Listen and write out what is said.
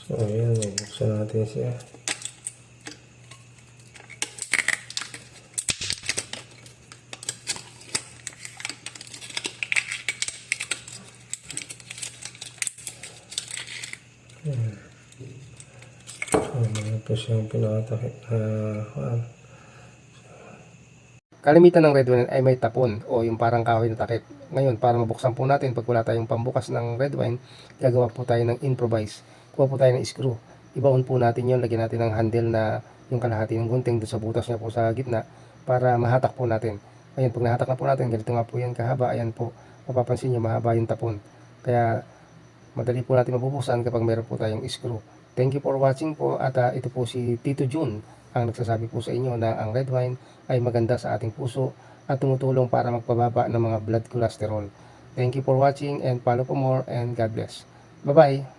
So, ayan, buksan natin siya. Ayan. So, meron po siyang pinakatakip na Kalimitan ng red wine ay may tapon o yung parang kahoy na takip. Ngayon, para mabuksan po natin, pag wala tayong pambukas ng red wine, gagawa po tayo ng improvise. Kuha po tayo ng screw. Ibaon po natin yun, lagyan natin ng handle na yung kalahati ng gunting doon sa butas niya po sa gitna para mahatak po natin. Ngayon, pag nahatak na po natin, ganito nga po yan kahaba. Ayan po, mapapansin nyo, mahaba yung tapon. Kaya, madali po natin mabubuksan kapag meron po tayong screw. Thank you for watching po at ito po si Tito Jun ang nagsasabi po sa inyo na ang red wine ay maganda sa ating puso at tumutulong para magpababa ng mga blood cholesterol. Thank you for watching and follow for more and God bless. Bye-bye!